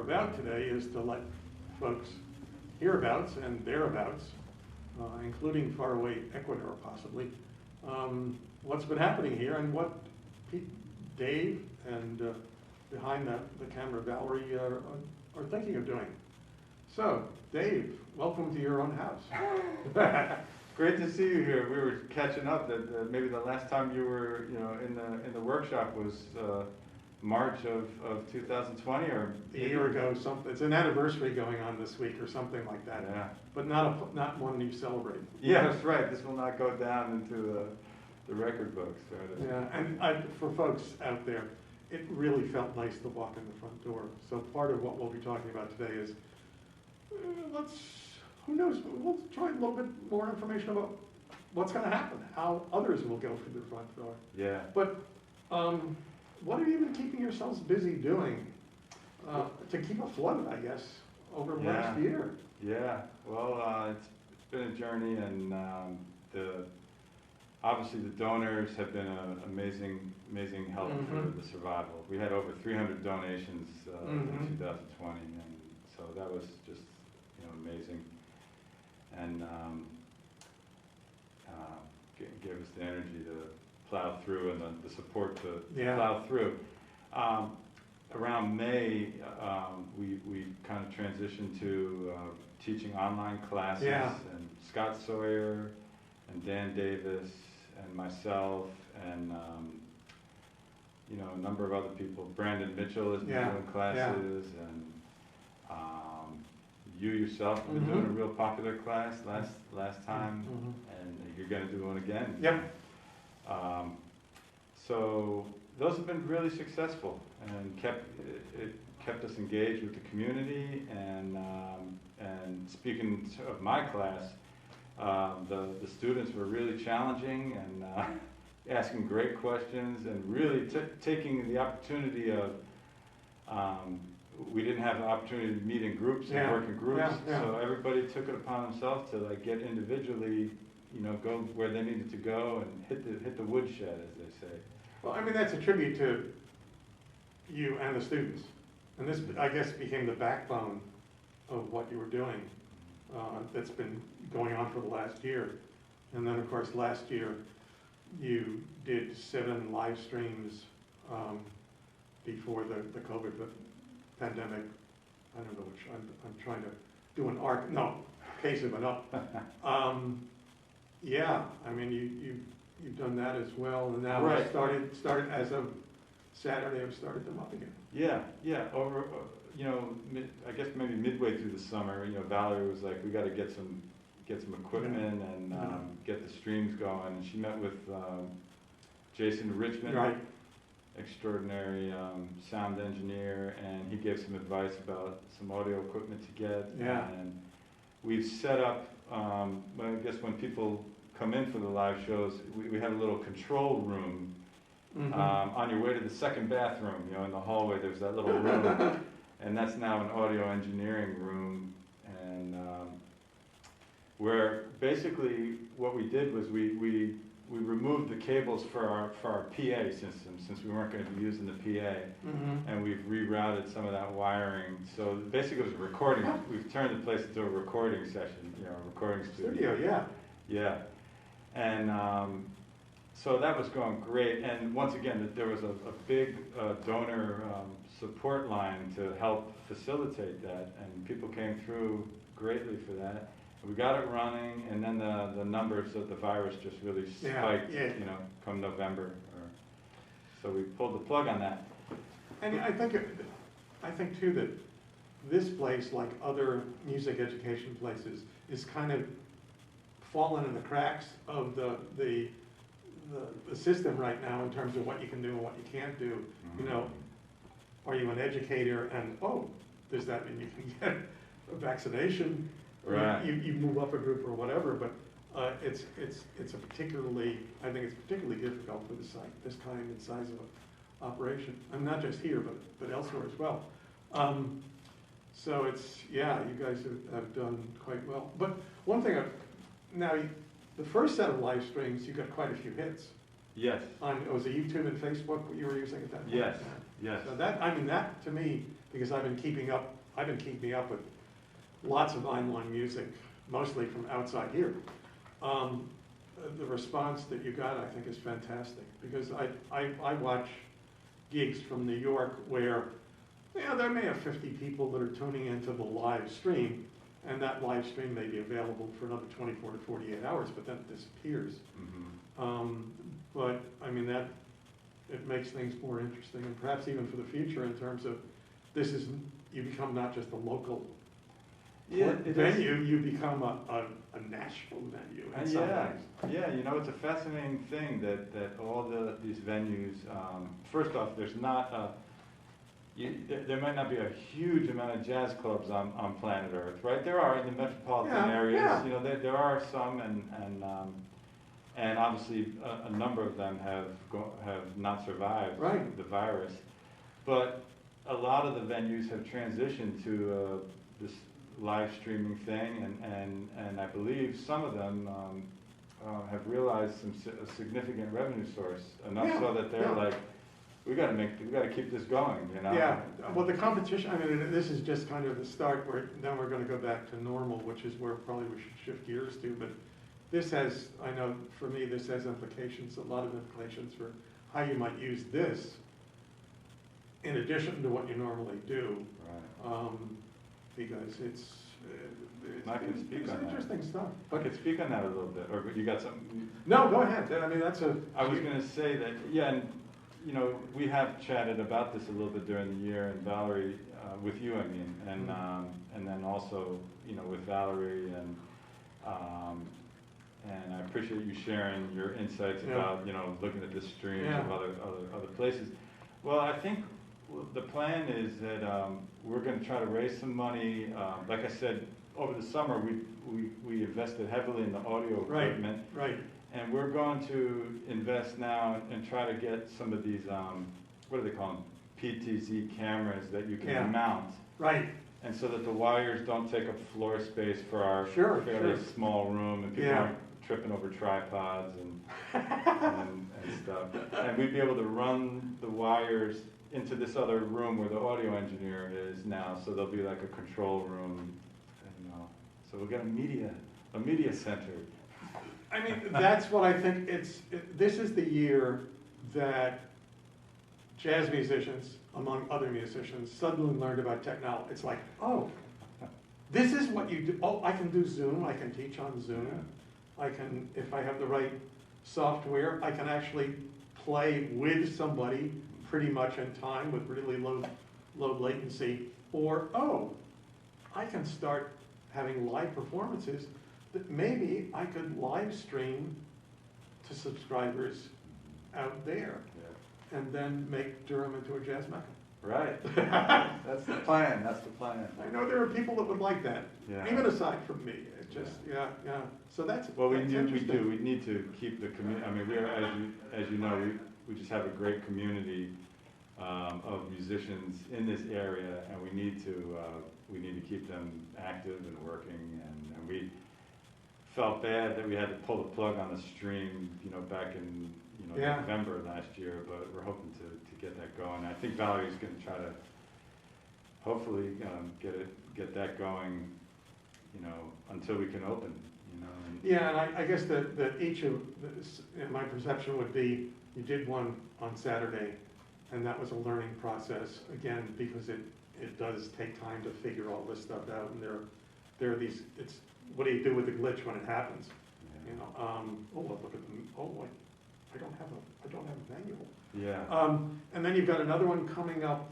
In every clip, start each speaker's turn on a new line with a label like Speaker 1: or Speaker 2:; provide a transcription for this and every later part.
Speaker 1: about today is to let folks hereabouts and thereabouts, including faraway Ecuador possibly, what's been happening here and what Dave and behind the camera Valerie are thinking of doing. So, Dave, welcome to your own house.
Speaker 2: Great to see you here. We were catching up that maybe the last time you were, in the workshop was March of 2020 or
Speaker 1: a year ago. It's an anniversary going on this week or something like that.
Speaker 2: Yeah.
Speaker 1: But not one you celebrate.
Speaker 2: Yeah, that's right. This will not go down into the record books. Right?
Speaker 1: Yeah, and for folks out there, it really felt nice to walk in the front door. So part of what we'll be talking about today is who knows, we'll try a little bit more information about what's going to happen, how others will go through the front door.
Speaker 2: Yeah.
Speaker 1: But what have you been keeping yourselves busy doing to keep afloat, I guess, over the last year?
Speaker 2: Yeah, well, it's been a journey, and obviously the donors have been an amazing help for the survival. We had over 300 donations in 2020, and so that was just amazing, and gave us the energy to plow through and the support to plow through. Around May, we kind of transitioned to teaching online classes, and Scott Sawyer and Dan Davis and myself and a number of other people. Brandon Mitchell has been doing classes, and you yourself have been doing a real popular class last time, and you're going to do one again.
Speaker 1: Yep.
Speaker 2: So those have been really successful, and kept us engaged with the community. And speaking of my class, the students were really challenging and asking great questions, and really taking the opportunity of. We didn't have the opportunity to meet in groups and work in groups, so everybody took it upon themselves to get individually, go where they needed to go and hit the woodshed, as they say.
Speaker 1: Well, I mean, that's a tribute to you and the students, and this, I guess, became the backbone of what you were doing. That's been going on for the last year, and then of course last year you did 7 live streams before the COVID pandemic. I don't know which. I'm trying to do an arc. No, case of enough. Yeah, I mean you've done that as well, and now started as of Saturday. I've started them up again.
Speaker 2: Yeah. Over I guess maybe midway through the summer, Valerie was like, we got to get some equipment and get the streams going. And she met with Jason Richmond.
Speaker 1: Right.
Speaker 2: Extraordinary sound engineer, and he gave some advice about some audio equipment to get. And we've set up, I guess when people come in for the live shows, we have a little control room on your way to the second bathroom. In the hallway there's that little room, and that's now an audio engineering room. And where basically what we did was we removed the cables for our PA system, since we weren't going to be using the PA, and we've rerouted some of that wiring. So basically it was a recording. We've turned the place into a recording session, a recording studio. Yeah. And so that was going great. And once again, there was a big donor support line to help facilitate that, and people came through greatly for that. We got it running, and then the numbers of the virus just really spiked, come November. So we pulled the plug on that.
Speaker 1: And I think too that this place, like other music education places, is kind of fallen in the cracks of the system right now in terms of what you can do and what you can't do. Are you an educator, and does that mean you can get a vaccination?
Speaker 2: Right.
Speaker 1: You move up a group or whatever, but I think it's particularly difficult for this kind and size of operation. And not just here, but elsewhere as well. So you guys have done quite well. But one thing, now the first set of live streams, you got quite a few hits.
Speaker 2: Yes,
Speaker 1: was it YouTube and Facebook what you were using at that point?
Speaker 2: yes, yes.
Speaker 1: So that, I mean, that to me, because I've been keeping up with lots of online music, mostly from outside here. The response that you got, I think, is fantastic, because I watch gigs from New York where, there may have 50 people that are tuning into the live stream, and that live stream may be available for another 24 to 48 hours, but then it disappears. But, I mean, it makes things more interesting, and perhaps even for the future in terms of, you become not just a local venue, you become a national venue in some ways.
Speaker 2: Yeah, it's a fascinating thing that all these venues, first off, there's not there might not be a huge amount of jazz clubs on planet Earth, right? There are in the metropolitan areas, there are some, and obviously a number of them have not survived the virus, but a lot of the venues have transitioned to this live streaming thing, and I believe some of them have realized a significant revenue source, enough so that they're like, we got to keep this going,
Speaker 1: Yeah, well, the competition, I mean, this is just kind of the start, where then we're going to go back to normal, which is where probably we should shift gears to, but this has, I know for me, this has implications, a lot of implications for how you might use this in addition to what you normally do.
Speaker 2: Right.
Speaker 1: Because it's
Speaker 2: interesting
Speaker 1: stuff.
Speaker 2: I could speak on that a little bit, or you got something?
Speaker 1: No, go ahead. I mean,
Speaker 2: I was going to say that, and we have chatted about this a little bit during the year, and Valerie, with you, I mean, and then also, with Valerie, and I appreciate you sharing your insights about, looking at the streams of other places. Well, I think the plan is that we're going to try to raise some money. Like I said, over the summer, we invested heavily in the audio equipment.
Speaker 1: Right.
Speaker 2: And we're going to invest now and try to get some of these, what do they call them? PTZ cameras that you can mount.
Speaker 1: Right.
Speaker 2: And so that the wires don't take up floor space for our fairly small room, and people aren't tripping over tripods and stuff. And we'd be able to run the wires into this other room where the audio engineer is now, so there'll be like a control room, so we'll get a media center.
Speaker 1: I mean, that's what I think. This is the year that jazz musicians, among other musicians, suddenly learned about technology. It's like, oh, this is what you do. Oh, I can do Zoom. I can teach on Zoom. I can, if I have the right software, I can actually play with somebody pretty much in time with really low latency. Or, oh, I can start having live performances that maybe I could live stream to subscribers out there, and then make Durham into a jazz mecca.
Speaker 2: Right. That's the plan.
Speaker 1: I know there are people that would like that, even aside from me. It just, So that's
Speaker 2: well, we
Speaker 1: that's
Speaker 2: do. We need to keep the community. I mean, we're as you know, we just have a great community of musicians in this area, and we need to keep them active and working, and we felt bad that we had to pull the plug on the stream, back in November last year, but we're hoping to get that going. I think Valerie's going to try to hopefully get that going, until we can open.
Speaker 1: And I guess that each of my perception would be, you did one on Saturday, and that was a learning process again, because it does take time to figure all this stuff out, and there are these. It's what do you do with the glitch when it happens? Look at them. I don't have a manual.
Speaker 2: Yeah.
Speaker 1: And then you've got another one coming up.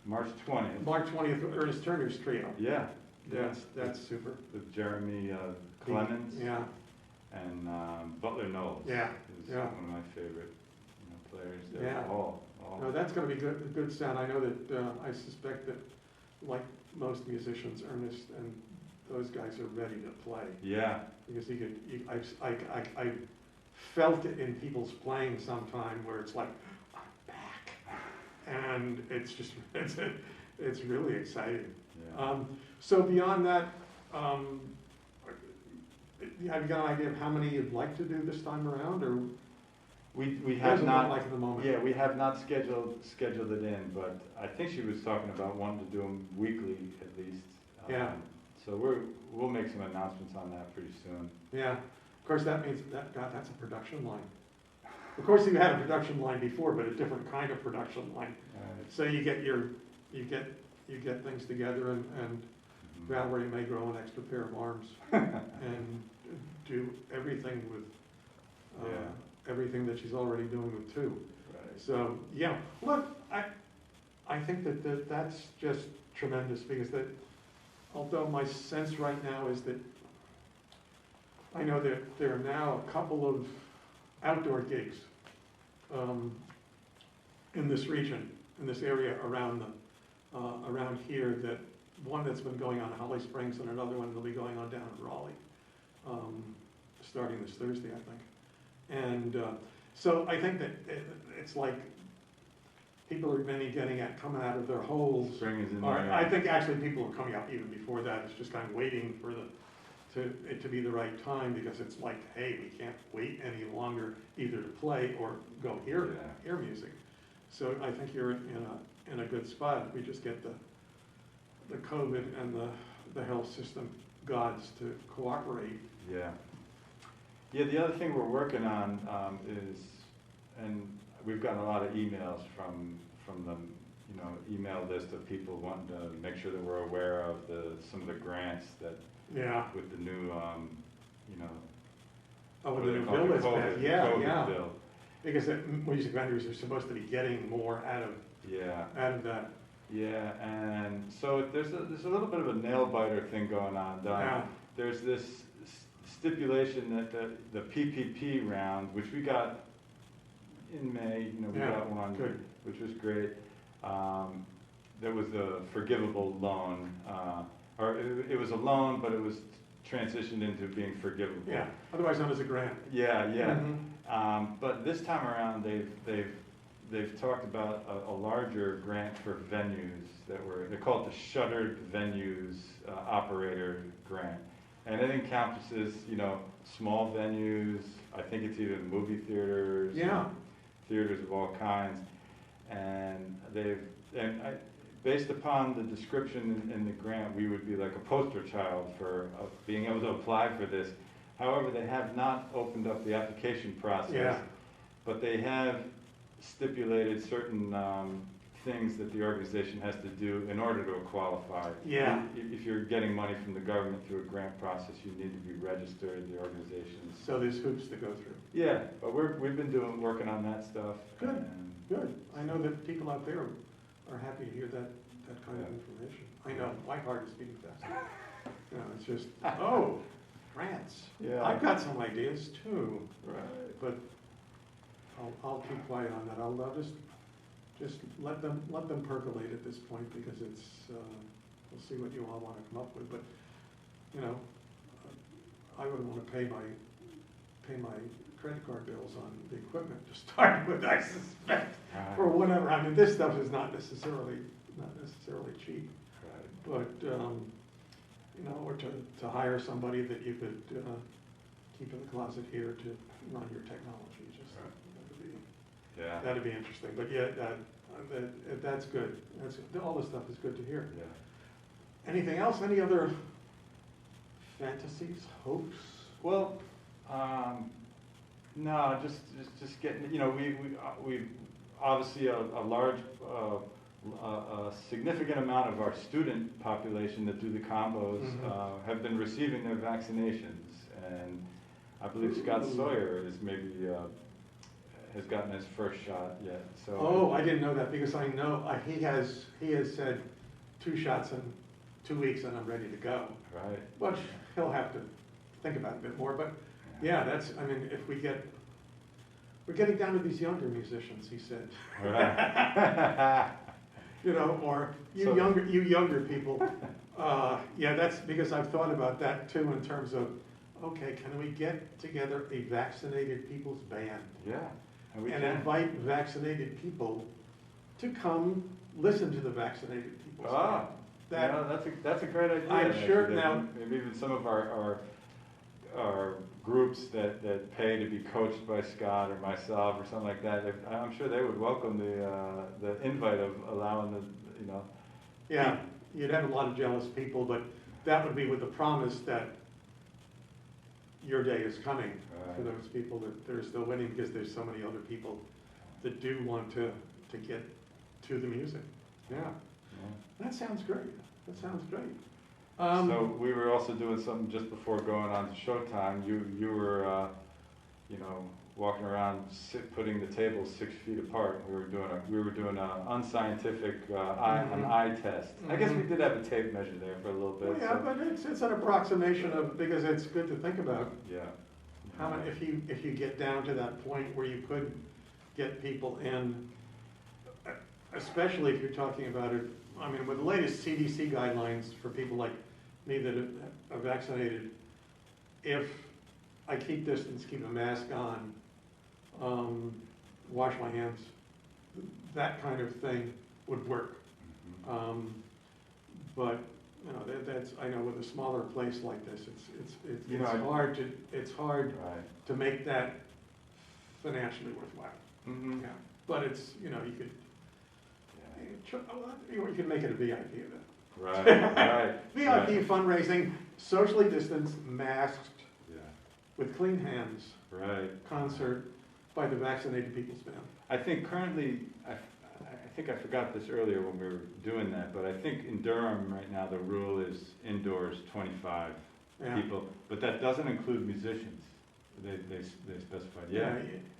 Speaker 2: March 20th.
Speaker 1: March 20th, Ernest Turner's trio.
Speaker 2: Yeah.
Speaker 1: That's super.
Speaker 2: With Jeremy Clemens.
Speaker 1: Yeah.
Speaker 2: And Butler Knowles.
Speaker 1: Yeah.
Speaker 2: Who's one of my favorite players there.
Speaker 1: Yeah.
Speaker 2: All.
Speaker 1: No, that's going to be good sound. I know that I suspect that, like most musicians, Ernest and those guys are ready to play.
Speaker 2: Yeah.
Speaker 1: Because I felt it in people's playing sometime, where it's like, I'm back, and it's just it's really exciting.
Speaker 2: Yeah.
Speaker 1: So beyond that, have you got an idea of how many you'd like to do this time around, or?
Speaker 2: We have
Speaker 1: Doesn't look
Speaker 2: not,
Speaker 1: like at the moment.
Speaker 2: yeah, we have not scheduled it in, but I think she was talking about wanting to do them weekly at least.
Speaker 1: Yeah.
Speaker 2: So we'll make some announcements on that pretty soon.
Speaker 1: Yeah, of course, that means, God, that's a production line. Of course, you had a production line before, but a different kind of production line. So you get things together and Valerie may grow an extra pair of arms and do everything with, everything that she's already doing with two.
Speaker 2: Right.
Speaker 1: So, yeah, look, I think that's just tremendous, because that, although my sense right now is that, I know that there are now a couple of outdoor gigs in this region, in this area around here, that one that's been going on in Holly Springs and another one that'll be going on down in Raleigh, starting this Thursday, I think. And so I think that it's like people are maybe coming out of their holes.
Speaker 2: Spring is in
Speaker 1: Or
Speaker 2: there.
Speaker 1: I think actually people are coming up even before that. It's just kind of waiting for it to be the right time, because it's like, hey, we can't wait any longer either to play or go hear music. So I think you're in a good spot. We just get the COVID and the health system gods to cooperate.
Speaker 2: Yeah. Yeah, the other thing we're working on is, and we've gotten a lot of emails from the email list of people wanting to make sure that we're aware of some of the grants that with the new
Speaker 1: with the new bill that's passed. Yeah.
Speaker 2: Bill.
Speaker 1: Because music vendors are supposed to be getting more out of that.
Speaker 2: Yeah, and so there's a little bit of a nail biter thing going on. There's this stipulation that the PPP round, which we got in May, we got one, which was great. There was a forgivable loan, or it was a loan, but it was transitioned into being forgivable.
Speaker 1: Yeah, otherwise known as a grant.
Speaker 2: Yeah. Mm-hmm. But this time around, they've talked about a larger grant for venues they call it the Shuttered Venues Operator Grant. And it encompasses, small venues. I think it's even movie theaters.
Speaker 1: Yeah.
Speaker 2: Theaters of all kinds. And based upon the description in the grant, we would be like a poster child for being able to apply for this. However, they have not opened up the application process, but they have stipulated certain things that the organization has to do in order to qualify.
Speaker 1: Yeah.
Speaker 2: If you're getting money from the government through a grant process, you need to be registered, the organization.
Speaker 1: So there's hoops to go through.
Speaker 2: Yeah, but we've been working on that stuff.
Speaker 1: Good. I know that people out there are happy to hear that kind of information. I know, my heart is beating fast. It's just, grants.
Speaker 2: Yeah.
Speaker 1: I've got some ideas too.
Speaker 2: Right.
Speaker 1: But I'll keep quiet on that. I'll just let them percolate at this point, because it's we'll see what you all want to come up with. But I wouldn't want to pay my credit card bills on the equipment to start with, I suspect, for whatever. I mean, this stuff is not necessarily cheap.
Speaker 2: Right.
Speaker 1: But or to hire somebody that you could keep in the closet here to run your technology, just that'd be interesting. But that's good. All this stuff is good to hear.
Speaker 2: Yeah.
Speaker 1: Anything else? Any other fantasies, hopes?
Speaker 2: Well, no, just getting. We obviously a large, a significant amount of our student population that do the combos have been receiving their vaccinations, and I believe Scott Sawyer is maybe has gotten his first shot yet. So.
Speaker 1: I didn't know that, because I know he has said 2 shots in 2 weeks and I'm ready to go.
Speaker 2: Right.
Speaker 1: But he'll have to think about it a bit more. But if we're getting down to these younger musicians, he said.
Speaker 2: Right.
Speaker 1: Or you younger people. That's because I've thought about that too, in terms of, okay, can we get together a vaccinated people's band?
Speaker 2: Yeah. And
Speaker 1: invite vaccinated people to come listen to the vaccinated people's band.
Speaker 2: That's a great idea.
Speaker 1: I'm sure now.
Speaker 2: Maybe even some of our are groups that pay to be coached by Scott or myself or something like that, I'm sure they would welcome the invite of allowing the, you know.
Speaker 1: Yeah, you'd have a lot of jealous people, but that would be with the promise that your day is coming for those people, that they're still winning, because there's so many other people that do want to get to the music. Yeah, that sounds great. That sounds great.
Speaker 2: So we were also doing something just before going on to Showtime. You were, you know, walking around, putting the tables 6 feet apart. We were doing an unscientific an eye test. I guess we did have a tape measure there for a little bit.
Speaker 1: Well, yeah,
Speaker 2: so.
Speaker 1: but it's an approximation of, because it's good to think about.
Speaker 2: Yeah.
Speaker 1: How many, if you get down to that point where you could get people in, especially if you're talking about it. I mean, with the latest CDC guidelines for people like me that are vaccinated, if I keep distance, keep a mask on, wash my hands, that kind of thing would work. But you know, that's, I know with a smaller place like this, it's hard to make that financially worthwhile. Yeah, but it's, you know, you could. You can make it a VIP event.
Speaker 2: Right.
Speaker 1: VIP fundraising, socially distanced, masked, with clean hands. Concert by the Vaccinated People's Band.
Speaker 2: I think currently, I think I forgot this earlier when we were doing that, but I think in Durham right now the rule is indoors 25 people, but that doesn't include musicians. They specified.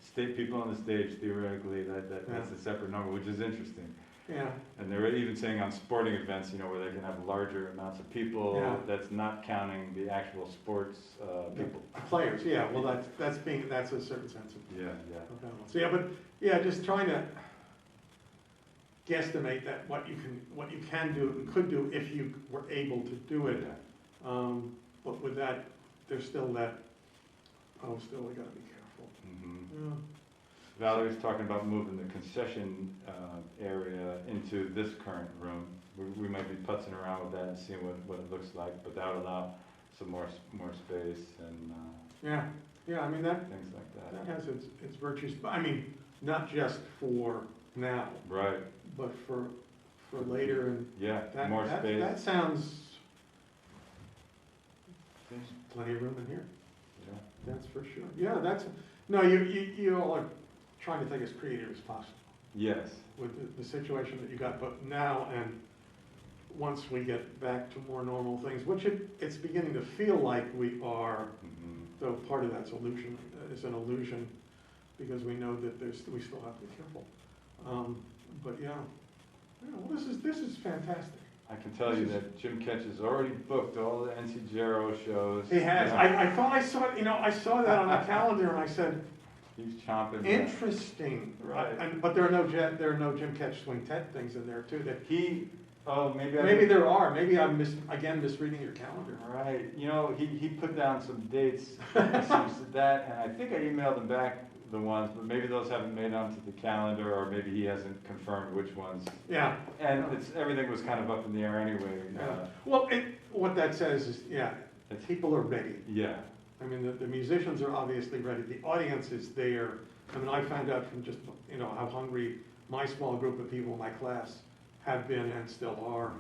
Speaker 2: State people on the stage, theoretically that's a separate number, which is interesting.
Speaker 1: Yeah.
Speaker 2: And they were even saying on sporting events, you know, where they can have larger amounts of people, that's not counting the actual sports people.
Speaker 1: Players, well, that's a certain sense of balance.
Speaker 2: Yeah.
Speaker 1: But just trying to guesstimate that what you can do and could do if you were able to do it. But with that, there's still that. Still we got to be careful.
Speaker 2: Valerie's talking about moving the concession area into this current room. We might be putzing around with that and seeing what it looks like, but that would allow some more space and
Speaker 1: I mean
Speaker 2: things like that.
Speaker 1: That has its virtues. I mean, not just for now, but for later, and
Speaker 2: more space.
Speaker 1: That sounds. There's plenty of room in here. That's for sure. You all are trying to think as creative as possible.
Speaker 2: Yes.
Speaker 1: With the situation that you got, but now and once we get back to more normal things, which it's beginning to feel like we are, though part of that's illusion is an illusion, because we know that we still have to be careful. But well, this is fantastic.
Speaker 2: I can tell you that Jim Ketch has already booked all the NC shows.
Speaker 1: He has. I thought I saw it. I saw that on the calendar, and I said,
Speaker 2: he's chomping.
Speaker 1: Interesting. But there are no Jim Ketch Swing Ted things in there too. Maybe there are. Maybe I'm misreading your calendar.
Speaker 2: Right. You know, he put down some dates. And I think I emailed him back the ones, but maybe those haven't made onto the calendar, or maybe he hasn't confirmed which ones.
Speaker 1: Yeah.
Speaker 2: And everything was kind of up in the air anyway.
Speaker 1: Well, what that says is, people are ready.
Speaker 2: Yeah.
Speaker 1: I mean, the musicians are obviously ready. The audience is there. I mean, I found out from just, how hungry my small group of people in my class have been and still are.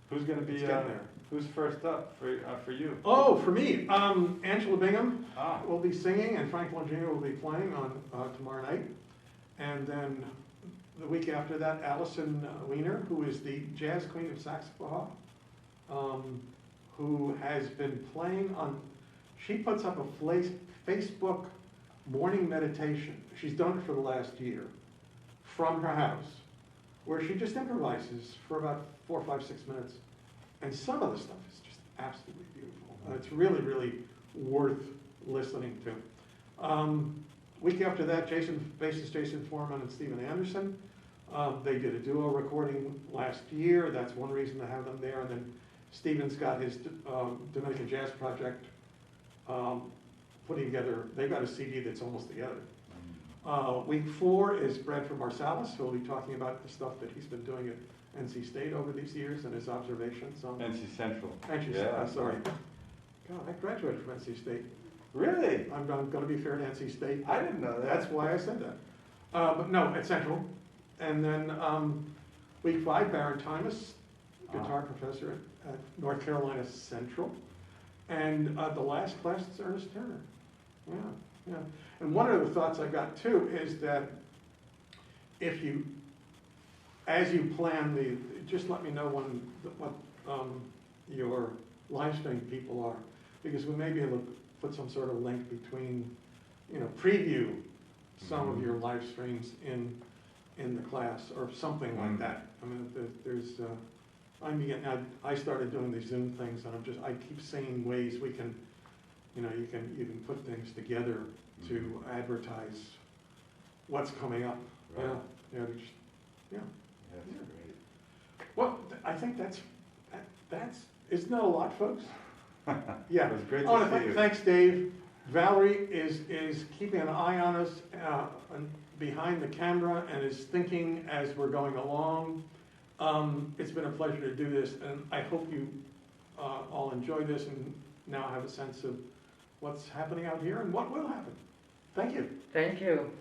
Speaker 2: Who's going to be
Speaker 1: there?
Speaker 2: Who's first up for you?
Speaker 1: Oh, for me, Angela Bingham will be singing, and Frank Longino will be playing on tomorrow night. And then the week after that, Allison Weiner, who is the jazz queen of Saxophone, who has been playing on. She puts up a Facebook morning meditation. She's done it for the last year from her house, where she just improvises for about 4, 5, 6 minutes. And some of the stuff is just absolutely beautiful. It's really, really worth listening to. Week after that, bassist Jason Foreman and Stephen Anderson. They did a duo recording last year. That's one reason to have them there. And then Stephen's got his Dominican Jazz Project putting together. They've got a CD that's almost together. Week 4 is Bradford Marsalis, who will be talking about the stuff that he's been doing at NC State over these years and his observations on.
Speaker 2: NC Central.
Speaker 1: Sorry. God, I graduated from NC State.
Speaker 2: Really?
Speaker 1: I'm gonna be fair to NC State.
Speaker 2: I didn't know that.
Speaker 1: That's why I said that. But no, at Central. And then, week 5, Baron Timus, guitar professor at North Carolina Central. And, the last class is Ernest Turner. Yeah, yeah. And one of the thoughts I got too is that if you, as you plan just let me know what your live stream people are, because we may be able to put some sort of link between, preview some of your live streams in the class or something like that. I mean, there's, I started doing these Zoom things, and I keep seeing ways we can, you can put things together to advertise what's coming up.
Speaker 2: Right.
Speaker 1: Yeah,
Speaker 2: That's great.
Speaker 1: Well, I think that's, isn't that a lot, folks? Yeah.
Speaker 2: It was great
Speaker 1: I want
Speaker 2: to
Speaker 1: to
Speaker 2: see you.
Speaker 1: thanks, Dave. Valerie is keeping an eye on us behind the camera and is thinking as we're going along. It's been a pleasure to do this, and I hope you all enjoy this and now have a sense of what's happening out here and what will happen. Thank you.
Speaker 3: Thank you.